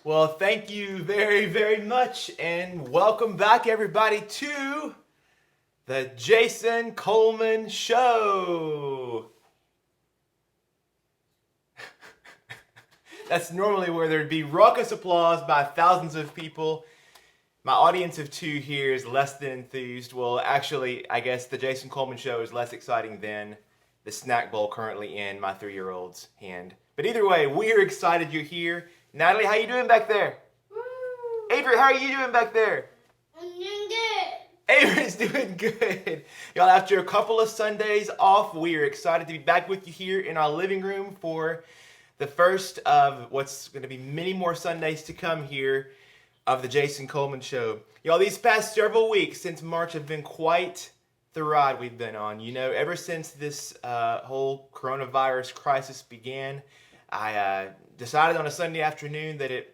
Well, thank you very, very much, and welcome back, everybody, to the Jason Coleman Show. That's normally where there'd be raucous applause by thousands of people. My audience of two here is less than enthused. Well, actually, I guess the Jason Coleman Show is less exciting than the snack bowl currently in my 3-year-old's hand. But either way, we're excited you're here. Natalie, how you doing back there? Woo! Avery, how are you doing back there? I'm doing good. Avery's doing good. Y'all, after a couple of Sundays off, we are excited to be back with you here in our living room for the first of what's going to be many more Sundays to come here of the Jason Coleman Show. Y'all, these past several weeks since March have been quite the ride we've been on. You know, ever since this whole coronavirus crisis began, I decided on a Sunday afternoon that I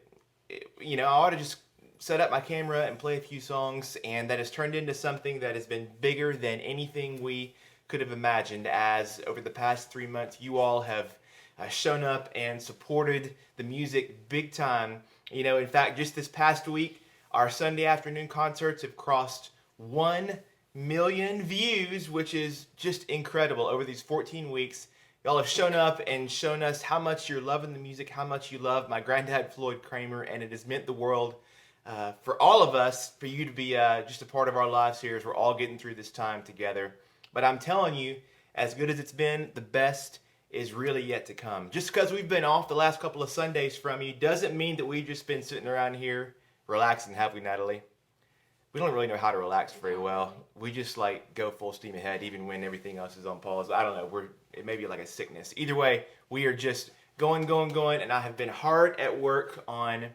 ought to just set up my camera and play a few songs, and that has turned into something that has been bigger than anything we could have imagined, as over the past 3 months you all have shown up and supported the music big time. You know, in fact, just this past week, our Sunday afternoon concerts have crossed 1 million views, which is just incredible. Over these 14 weeks, y'all have shown up and shown us how much you're loving the music, how much you love my granddad Floyd Kramer, and it has meant the world for all of us, for you to be just a part of our lives here as we're all getting through this time together. But I'm telling you, as good as it's been, the best is really yet to come. Just because we've been off the last couple of Sundays from you doesn't mean that we've just been sitting around here relaxing, have we, Natalie? We don't really know how to relax very well. We just go full steam ahead even when everything else is on pause. I don't know, it may be like a sickness. Either way, we are just going, and I have been hard at work on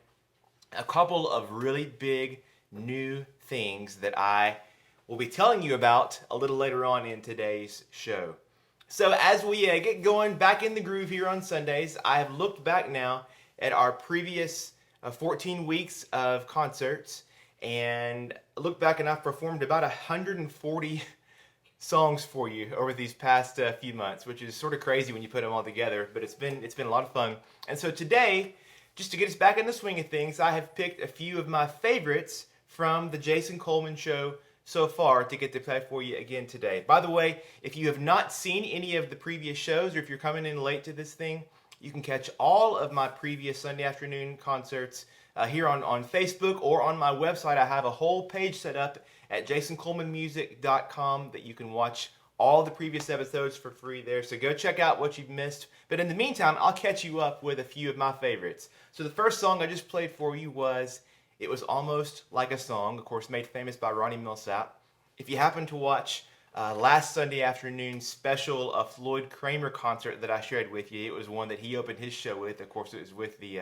a couple of really big new things that I will be telling you about a little later on in today's show. So as we get going back in the groove here on Sundays, I have looked back now at our previous 14 weeks of concerts, and looked back and I've performed about 140 songs for you over these past few months, which is sort of crazy when you put them all together, but it's been a lot of fun. And so today, just to get us back in the swing of things, I have picked a few of my favorites from the Jason Coleman Show so far to get to play for you again today. By the way, if you have not seen any of the previous shows, or if you're coming in late to this thing, you can catch all of my previous Sunday afternoon concerts here on Facebook or on my website. I have a whole page set up at jasoncolemanmusic.com that you can watch all the previous episodes for free there. So go check out what you've missed. But in the meantime, I'll catch you up with a few of my favorites. So the first song I just played for you was It Was Almost Like a Song, of course made famous by Ronnie Milsap. If you happen to watch last Sunday afternoon's special Floyd Kramer concert that I shared with you, it was one that he opened his show with. Of course, it was with the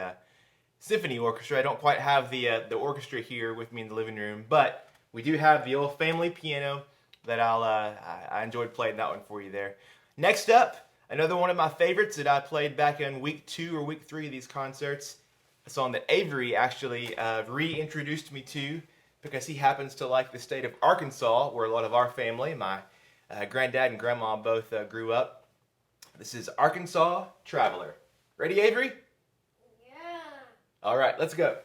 symphony orchestra. I don't quite have the orchestra here with me in the living room, but we do have the old family piano that I enjoyed playing that one for you there. Next up, another one of my favorites that I played back in week 2 or week 3 of these concerts, a song that Avery actually reintroduced me to because he happens to like the state of Arkansas, where a lot of our family, my granddad and grandma both grew up. This is Arkansas Traveler. Ready, Avery? Yeah. All right, let's go.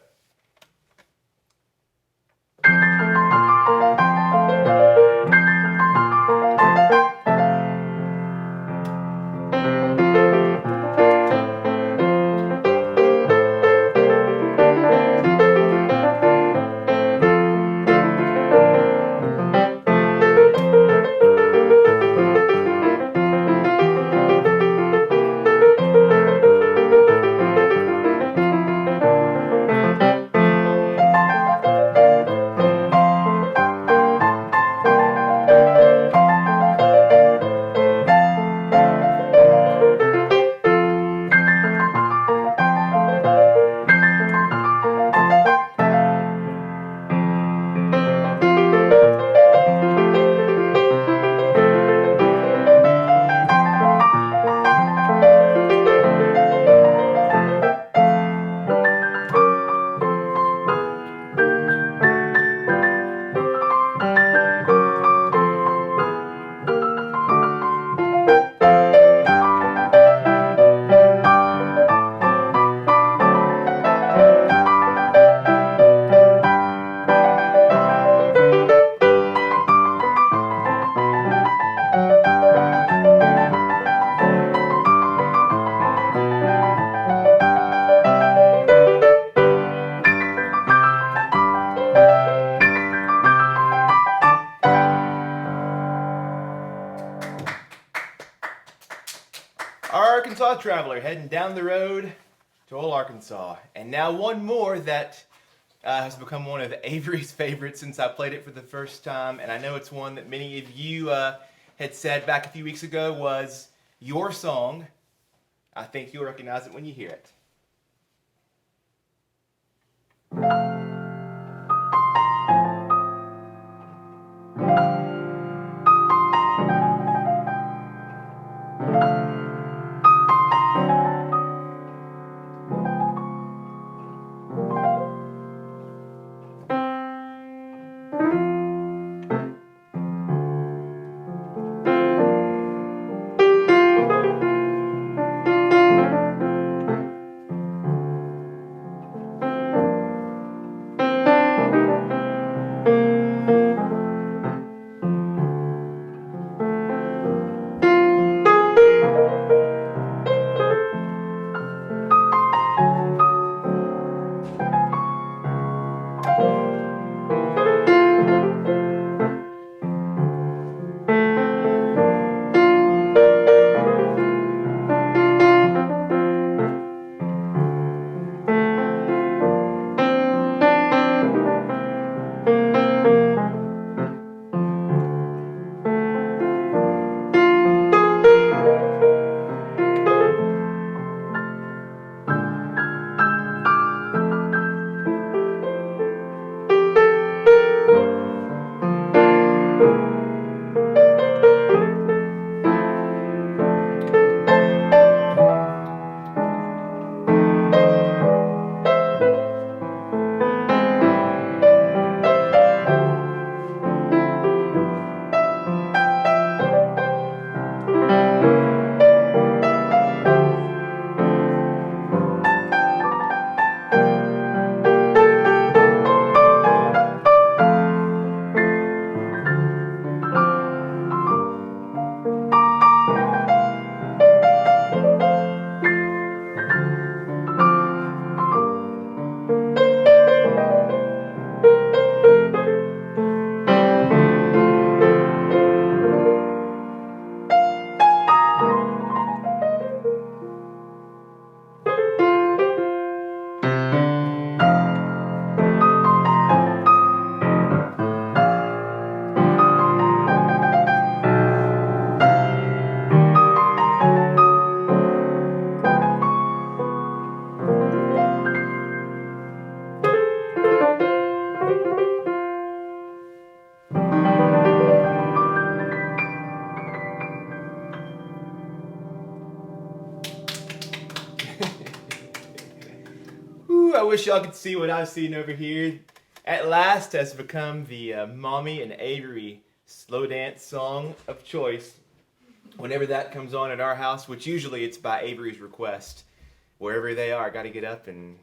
Dog Traveler heading down the road to old Arkansas. And now one more that has become one of Avery's favorites since I played it for the first time. And I know it's one that many of you had said back a few weeks ago was your song. I think you'll recognize it when you hear it. Ooh, I wish y'all could see what I've seen over here. At last has become the Mommy and Avery slow dance song of choice. Whenever that comes on at our house, which usually it's by Avery's request. Wherever they are, got to get up and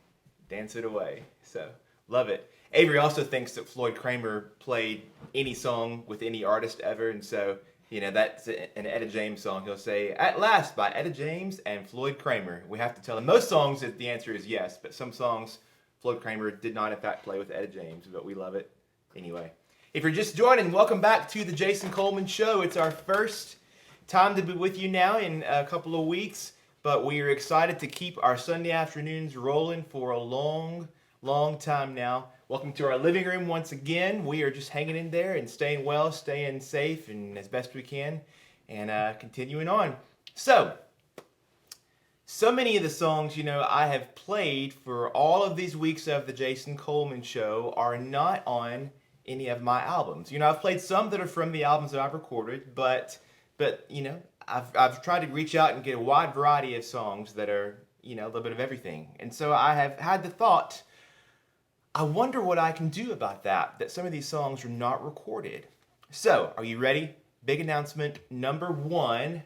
dance it away. So, love it. Avery also thinks that Floyd Kramer played any song with any artist ever, and so, you know, that's an Etta James song. He'll say, "At Last" by Etta James and Floyd Kramer. We have to tell him. Most songs, the answer is yes, but some songs, Floyd Kramer did not, in fact, play with Etta James, but we love it anyway. If you're just joining, welcome back to the Jason Coleman Show. It's our first time to be with you now in a couple of weeks, but we are excited to keep our Sunday afternoons rolling for a long time now. Welcome to our living room once again. We are just hanging in there and staying well, staying safe, and as best we can, and continuing on. So many of the songs, you know, I have played for all of these weeks of the Jason Coleman Show are not on any of my albums. You know, I've played some that are from the albums that I've recorded, but you know, I've tried to reach out and get a wide variety of songs that are, you know, a little bit of everything. And so I have had the thought, I wonder what I can do about that some of these songs are not recorded. So, are you ready? Big announcement number 1.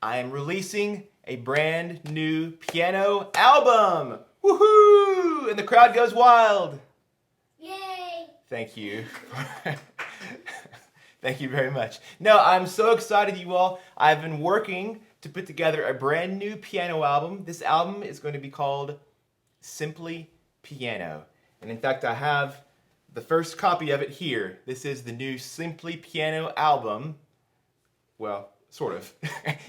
I am releasing a brand new piano album. Woohoo! And the crowd goes wild. Yay! Thank you. Thank you very much. No, I'm so excited, you all. I've been working to put together a brand new piano album. This album is going to be called Simply Piano. And in fact, I have the first copy of it here. This is the new Simply Piano album. Well, sort of.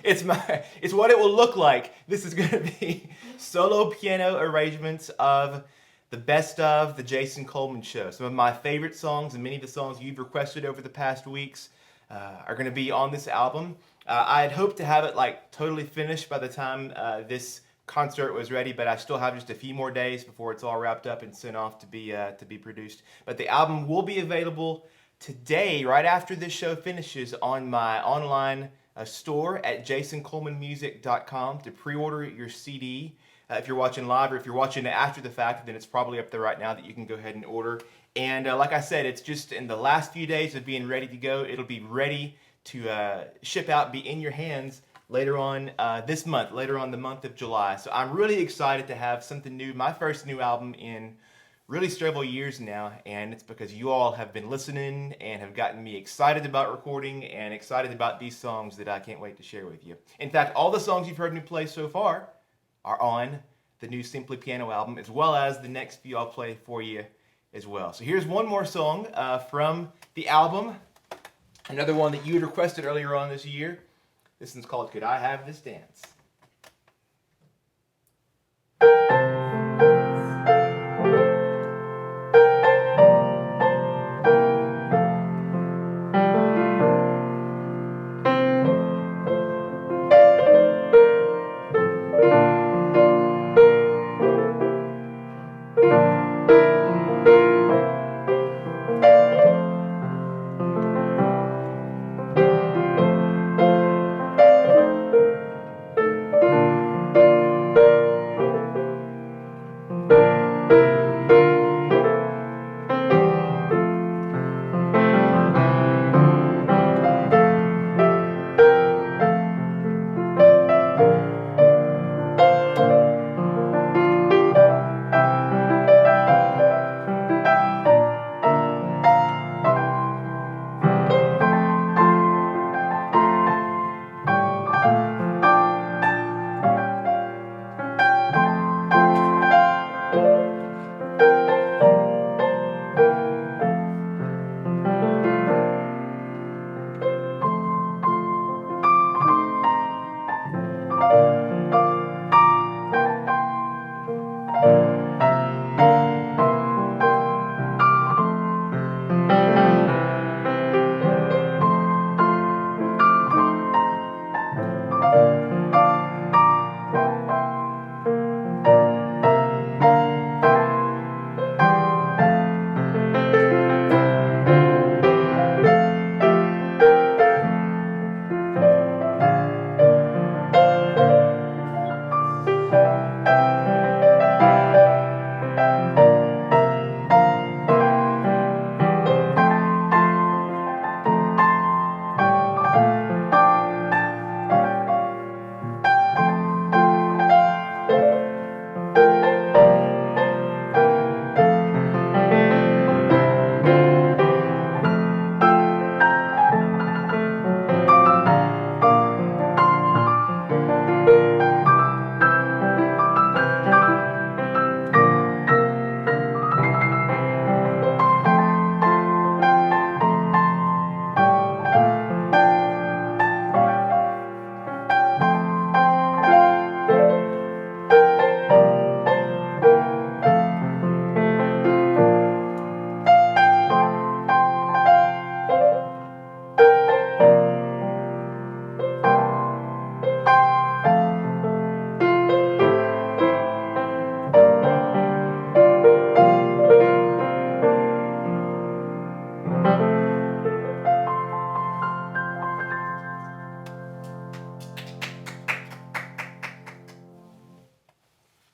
It's what it will look like. This is going to be solo piano arrangements of the best of the Jason Coleman Show. Some of my favorite songs and many of the songs you've requested over the past weeks are going to be on this album. I had hoped to have it like totally finished by the time this concert was ready, but I still have just a few more days before it's all wrapped up and sent off to be produced. But the album will be available today, right after this show finishes, on my online store at jasoncolemanmusic.com to pre-order your CD. If you're watching live, or if you're watching it after the fact, then it's probably up there right now that you can go ahead and order. And like I said, it's just in the last few days of being ready to go. It'll be ready to ship out, be in your hands later on this month, later on the month of July. So I'm really excited to have something new, my first new album in really several years now, and it's because you all have been listening and have gotten me excited about recording and excited about these songs that I can't wait to share with you. In fact, all the songs you've heard me play so far are on the new Simply Piano album, as well as the next few I'll play for you as well. So here's one more song from the album, another one that you had requested earlier on this year. This one's called Could I Have This Dance?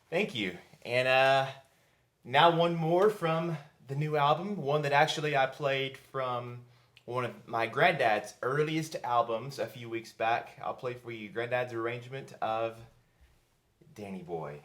Thank you. And now one more from the new album, one that actually I played from one of my granddad's earliest albums a few weeks back. I'll play for you Granddad's arrangement of Danny Boy.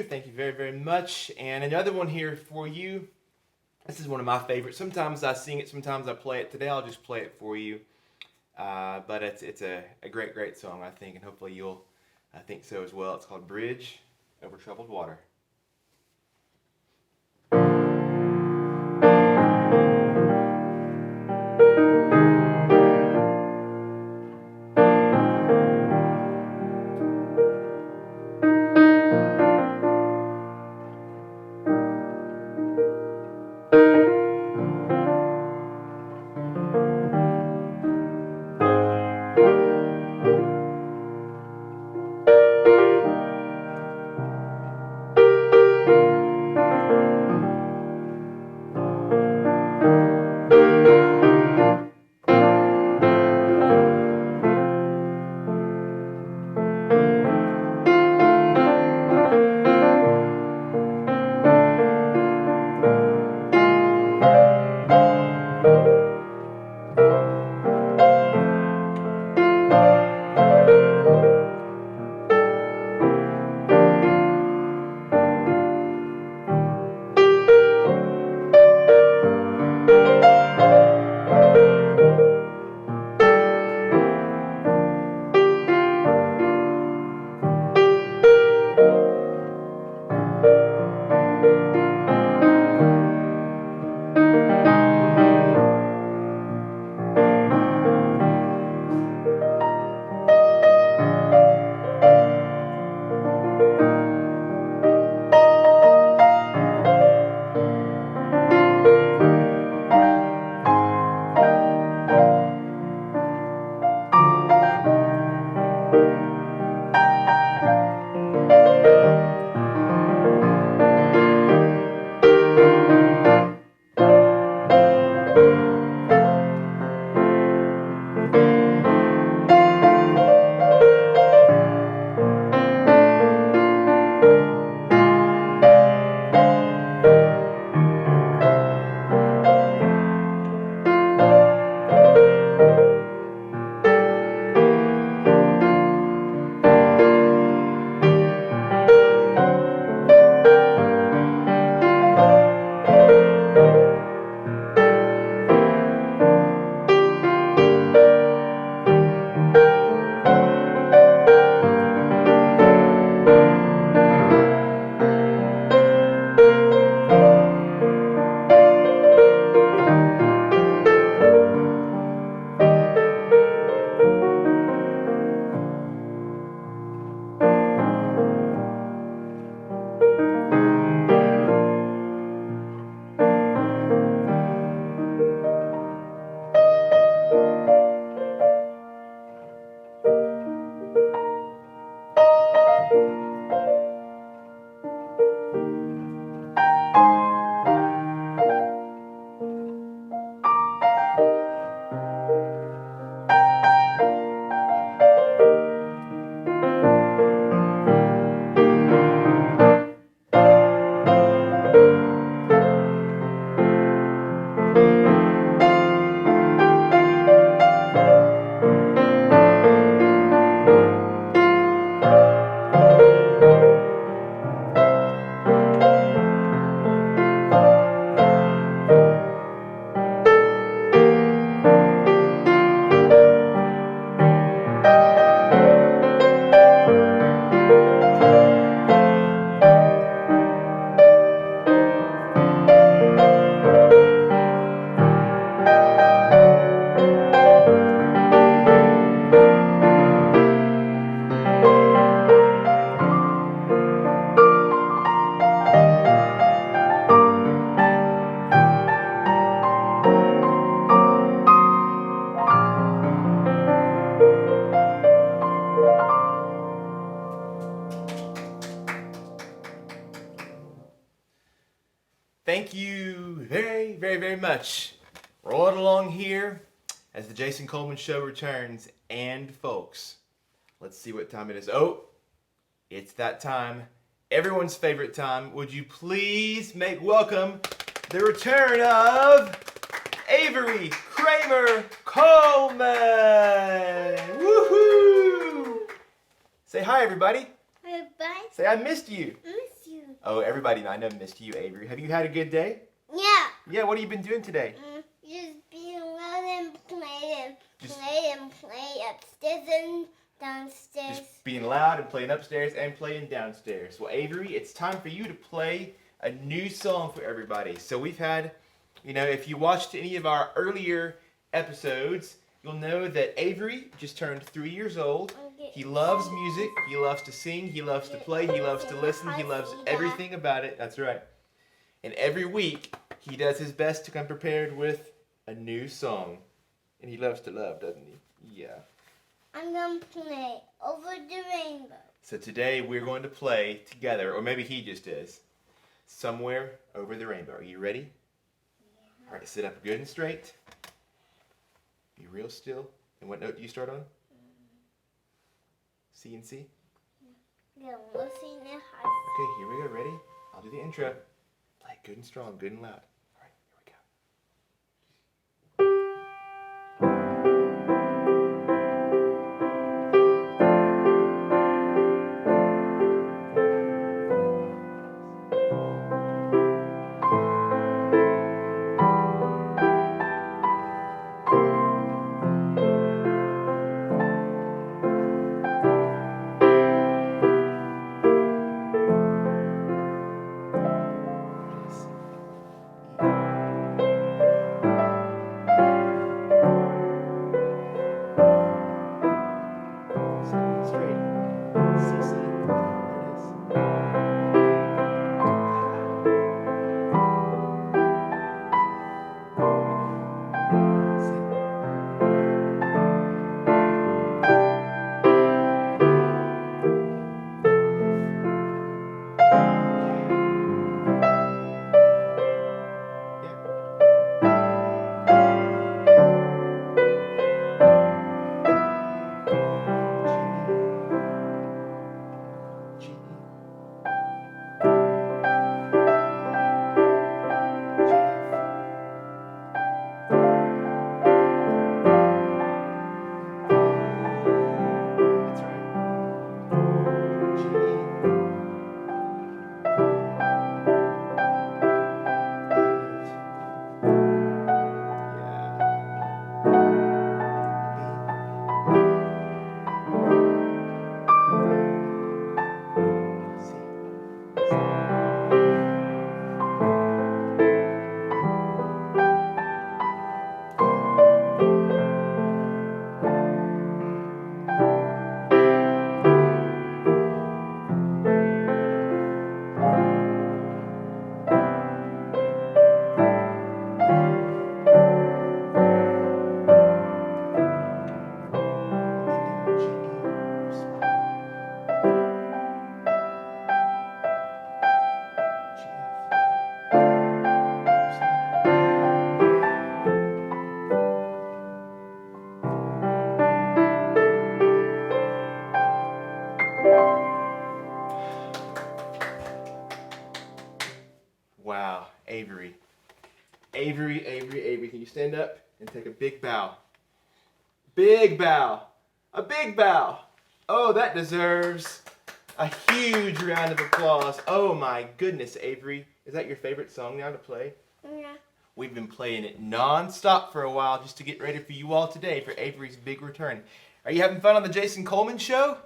Thank you very, very much. And another one here for you. This is one of my favorites. Sometimes I sing it, sometimes I play it. Today I'll just play it for you. But it's a great, great song, I think, and hopefully you'll think so as well. It's called Bridge Over Troubled Water. Thank you very, very, very much. Rolling along here as the Jason Coleman Show returns. And folks, let's see what time it is. Oh, it's that time. Everyone's favorite time. Would you please make welcome the return of Avery Kramer Coleman. Woohoo! Say hi, everybody. Bye. Say I missed you. Miss you. Oh, everybody I know missed you, Avery. Have you had a good day? Yeah. Yeah, what have you been doing today? Just being loud and playing. Just- Play upstairs and downstairs. Just being loud and playing upstairs and playing downstairs. Well, Avery, it's time for you to play a new song for everybody. So we've had, if you watched any of our earlier episodes, you'll know that Avery just turned 3 years old. He loves music. He loves to sing. He loves to play. He loves to listen. He loves everything about it. That's right. And every week, he does his best to come prepared with a new song. And he loves to love, doesn't he? Yeah. I'm going to play Over the Rainbow. So today we're going to play together, or maybe he just is, Somewhere Over the Rainbow. Are you ready? Yeah. All right, sit up good and straight. Be real still. And what note do you start on? C and C? Yeah, we'll see in the house. Okay, here we go. Ready? I'll do the intro. Play it good and strong, good and loud. All right, here we go. Wow, Avery. Avery, can you stand up and take a big bow? Big bow. A big bow. Oh, that deserves a huge round of applause. Oh my goodness, Avery. Is that your favorite song now to play? Yeah. We've been playing it non-stop for a while just to get ready for you all today for Avery's big return. Are you having fun on the Jason Coleman Show?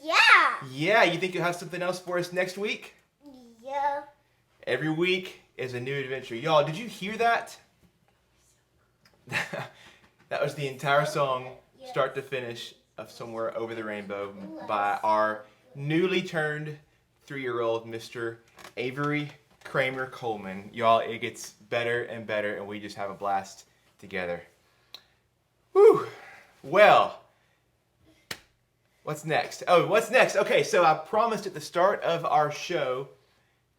Yeah. Yeah, you think you'll have something else for us next week? Yeah. Every week is a new adventure. Y'all, did you hear that? That was the entire song, start to finish, of Somewhere Over the Rainbow by our newly turned 3-year-old Mr. Avery Kramer Coleman. Y'all, it gets better and better, and we just have a blast together. Whew. Well, what's next? Oh, what's next? Okay, so I promised at the start of our show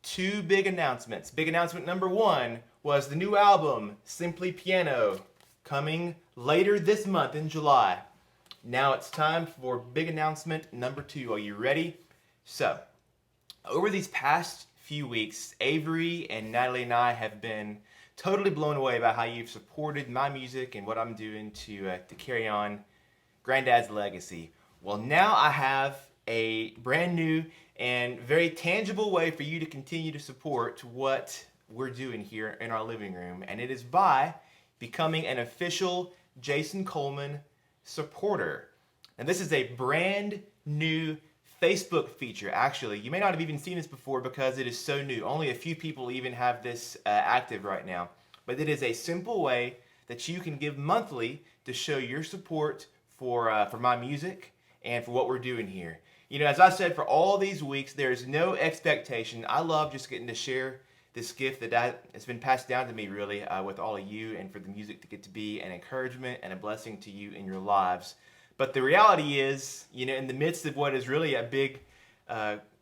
2 big announcements. Big announcement number 1 was the new album, Simply Piano, coming later this month in July. Now it's time for big announcement number 2. Are you ready? So, over these past few weeks, Avery and Natalie and I have been totally blown away by how you've supported my music and what I'm doing to carry on Granddad's legacy. Well, now I have a brand new and very tangible way for you to continue to support what we're doing here in our living room. And it is by becoming an official Jason Coleman supporter. And this is a brand new Facebook feature. Actually, you may not have even seen this before because it is so new. Only a few people even have this active right now. But it is a simple way that you can give monthly to show your support for my music and for what we're doing here. You know, as I said, for all these weeks, there's no expectation. I love just getting to share this gift that has been passed down to me, really, with all of you, and for the music to get to be an encouragement and a blessing to you in your lives. But the reality is, you know, in the midst of what is really a big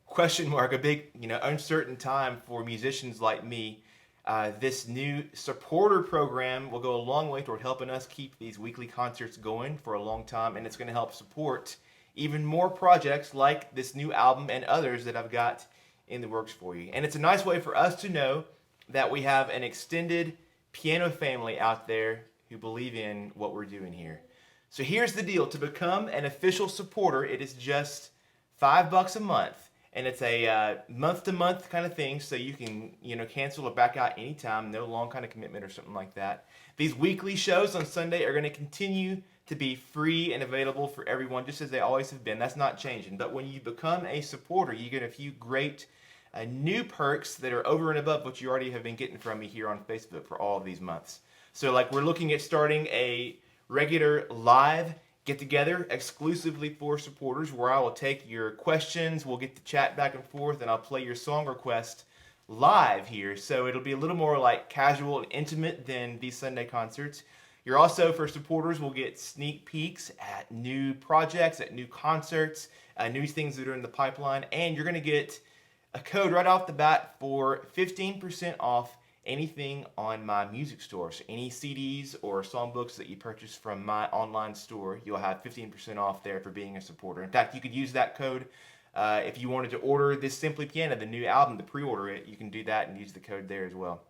question mark, a big, uncertain time for musicians like me, this new supporter program will go a long way toward helping us keep these weekly concerts going for a long time, and it's going to help support even more projects like this new album and others that I've got in the works for you. And it's a nice way for us to know that we have an extended piano family out there who believe in what we're doing here. So here's the deal. To become an official supporter, it is just $5 a month. And it's a month-to-month kind of thing, so you can, cancel or back out anytime, no long kind of commitment or something like that. These weekly shows on Sunday are going to continue to be free and available for everyone, just as they always have been. That's not changing. But when you become a supporter, you get a few great new perks that are over and above what you already have been getting from me here on Facebook for all of these months. So, like, we're looking at starting a regular live get-together exclusively for supporters where I will take your questions, we'll get to chat back and forth, and I'll play your song request live here. So it'll be a little more like casual and intimate than these Sunday concerts. You're also, for supporters, will get sneak peeks at new projects, at new concerts, new things that are in the pipeline, and you're going to get a code right off the bat for 15% off anything on my music store. So any CDs or songbooks that you purchase from my online store, you'll have 15% off there for being a supporter. In fact, you could use that code if you wanted to order this Simply Piano, the new album, to pre-order it. You can do that and use the code there as well.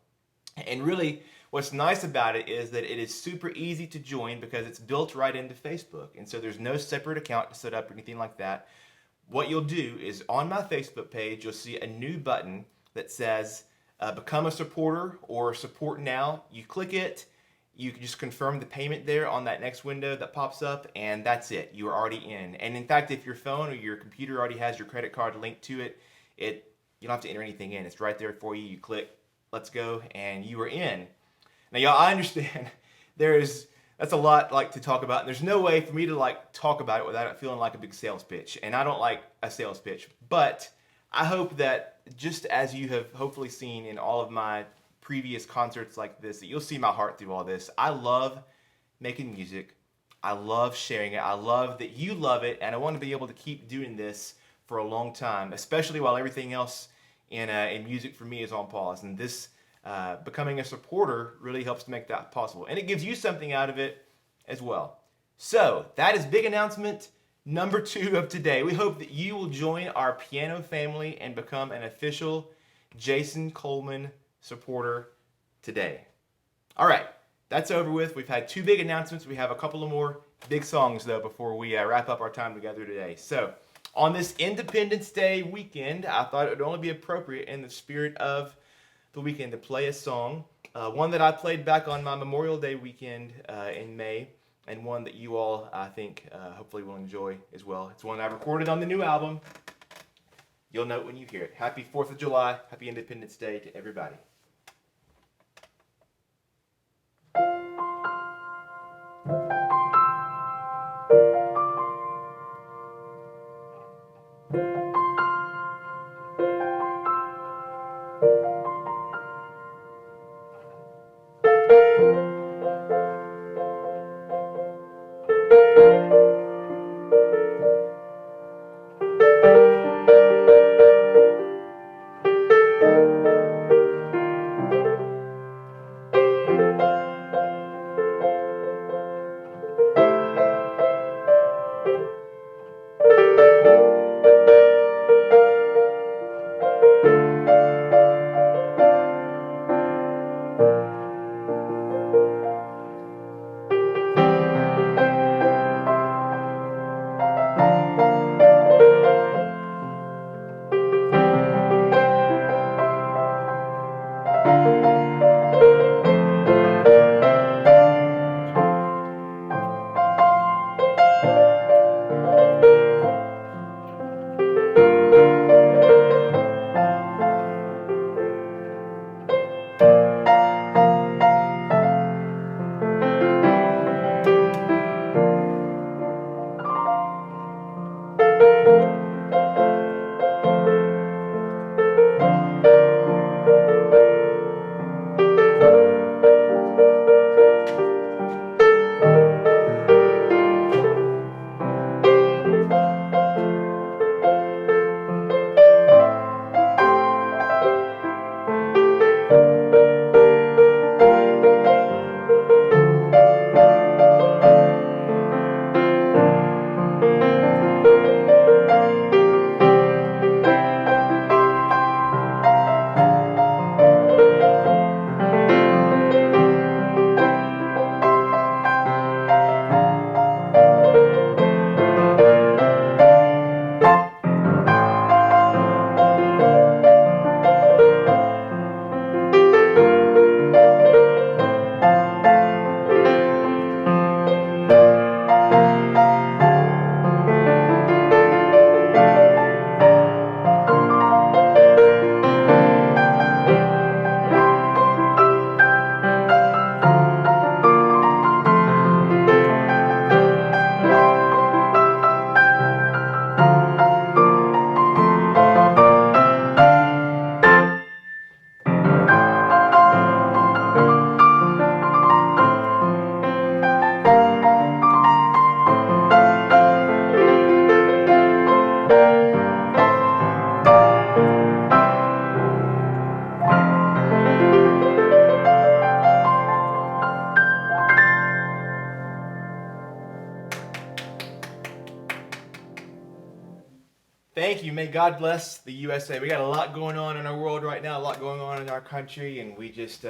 And really, what's nice about it is that it is super easy to join because it's built right into Facebook. And so there's no separate account to set up or anything like that. What you'll do is on my Facebook page, you'll see a new button that says become a supporter or support now. You click it, you can just confirm the payment there on that next window that pops up, and that's it. You are already in. And in fact, if your phone or your computer already has your credit card linked to it, you don't have to enter anything in. It's right there for you. You click, let's go, and you are in. Now, y'all, I understand that's a lot to talk about. And there's no way for me to talk about it without it feeling like a big sales pitch. And I don't like a sales pitch, but I hope that just as you have hopefully seen in all of my previous concerts like this, that you'll see my heart through all this. I love making music. I love sharing it. I love that you love it, and I want to be able to keep doing this for a long time, especially while everything else in music for me is on pause. And this becoming a supporter really helps to make that possible, and it gives you something out of it as well. So that is big announcement number 2 of today. We hope that you will join our piano family and become an official Jason Coleman supporter today. All right, that's over with. We've had 2 big announcements. We have a couple of more big songs, though, before we wrap up our time together today. So on this Independence Day weekend, I thought it would only be appropriate in the spirit of the weekend to play a song, one that I played back on my Memorial Day weekend in May, and one that you all, I think, hopefully will enjoy as well. It's one I recorded on the new album. You'll know it when you hear it. Happy 4th of July. Happy Independence Day to everybody. May God bless the USA. We got a lot going on in our world right now, a lot going on in our country, and we just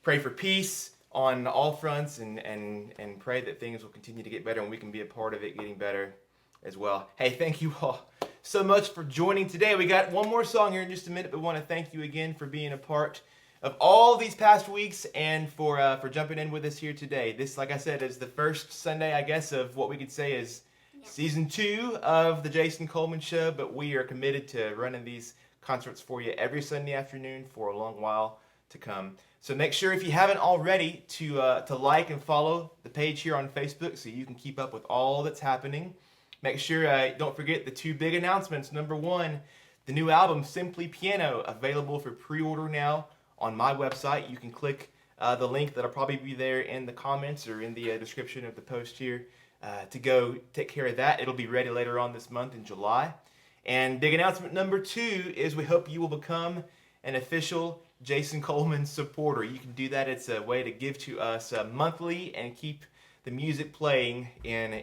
pray for peace on all fronts and pray that things will continue to get better and we can be a part of it getting better as well. Hey, thank you all so much for joining today. We got one more song here in just a minute, but want to thank you again for being a part of all these past weeks and for jumping in with us here today. This, like I said, is the first Sunday, I guess, of what we could say is Season 2 of the Jason Coleman Show, but we are committed to running these concerts for you every Sunday afternoon for a long while to come. So make sure, if you haven't already, to like and follow the page here on Facebook so you can keep up with all that's happening. Make sure, don't forget the 2 big announcements. Number 1, the new album, Simply Piano, available for pre-order now on my website. You can click the link that'll probably be there in the comments or in the description of the post here to go take care of that. It'll be ready later on this month in July. And big announcement number 2 is we hope you will become an official Jason Coleman supporter. You can do that. It's a way to give to us monthly and keep the music playing in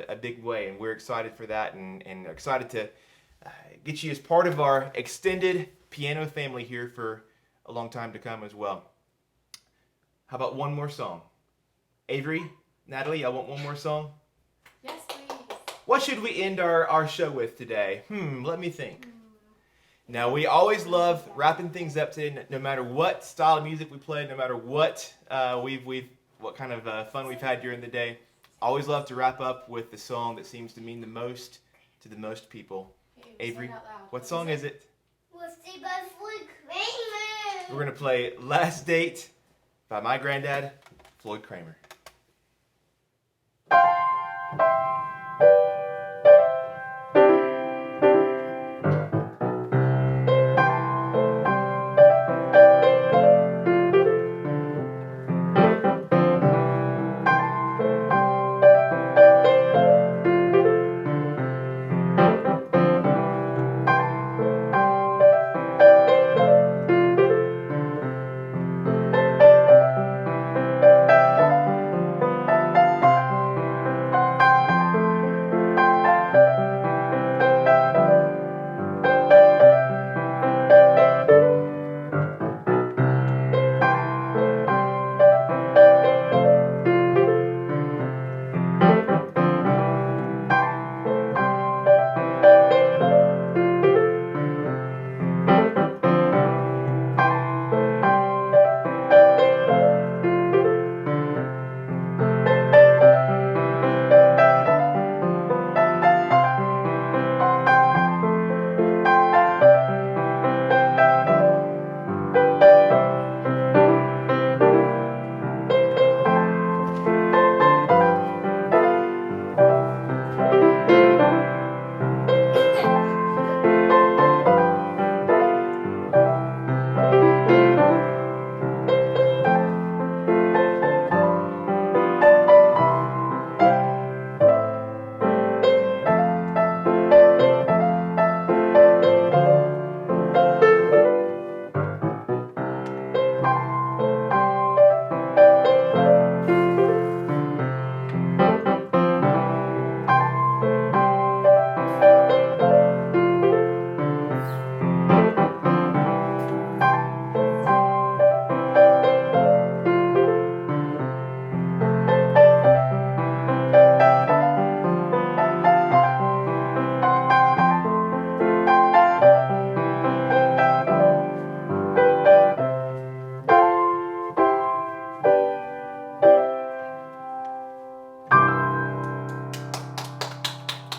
a big way. And we're excited for that and excited to get you as part of our extended piano family here for a long time to come as well. How about one more song? Avery, Natalie, I want one more song. Yes, please. What should we end our show with today? Let me think. Now, we always love wrapping things up today, no matter what style of music we play, no matter what what kind of fun we've had during the day. Always love to wrap up with the song that seems to mean the most to the most people. Hey, Avery, say it out loud. what song is it? We'll see by Floyd Kramer. We're going to play Last Date by my granddad, Floyd Kramer.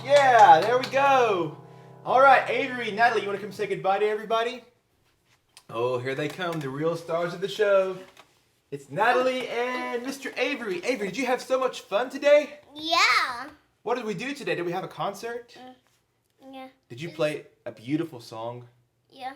Yeah, there we go. All right, Avery, Natalie, you want to come say goodbye to everybody? Oh, here they come, the real stars of the show. It's Natalie and Mr. Avery. Avery, did you have so much fun today? Yeah. What did we do today? Did we have a concert? Yeah. Did you play a beautiful song? Yeah.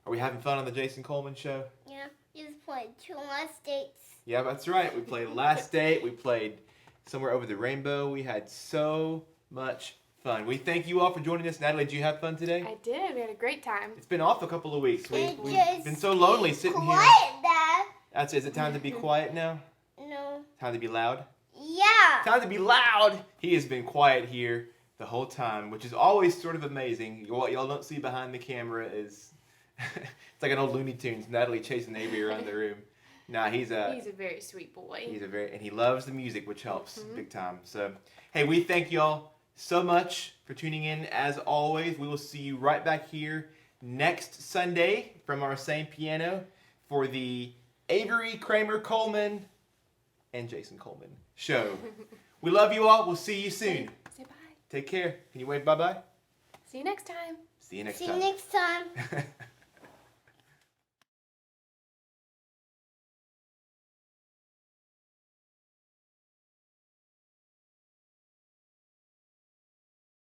Are we having fun on the Jason Coleman Show? Yeah. Just played 2 last dates. Yeah, that's right. We played Last Date. We played Somewhere Over the Rainbow. We had so much fun. We thank you all for joining us. Natalie, did you have fun today? I did. We had a great time. It's been off a couple of weeks. We've Just been so lonely sitting here. Quiet, Dad. Is it time to be quiet now? No. Time to be loud? Yeah. Time to be loud! He has been quiet here the whole time, which is always sort of amazing. What y'all don't see behind the camera is it's like an old Looney Tunes, Natalie chasing Avery around the room. Nah, he's a very sweet boy. and he loves the music, which helps big time. So, hey, we thank y'all so much for tuning in. As always, we will see you right back here next Sunday from our same piano for the Avery, Kramer, Coleman, and Jason Coleman Show. We love you all. We'll see you soon. Say bye. Take care. Can you wave bye-bye? See you next time. See you next See time. you next time.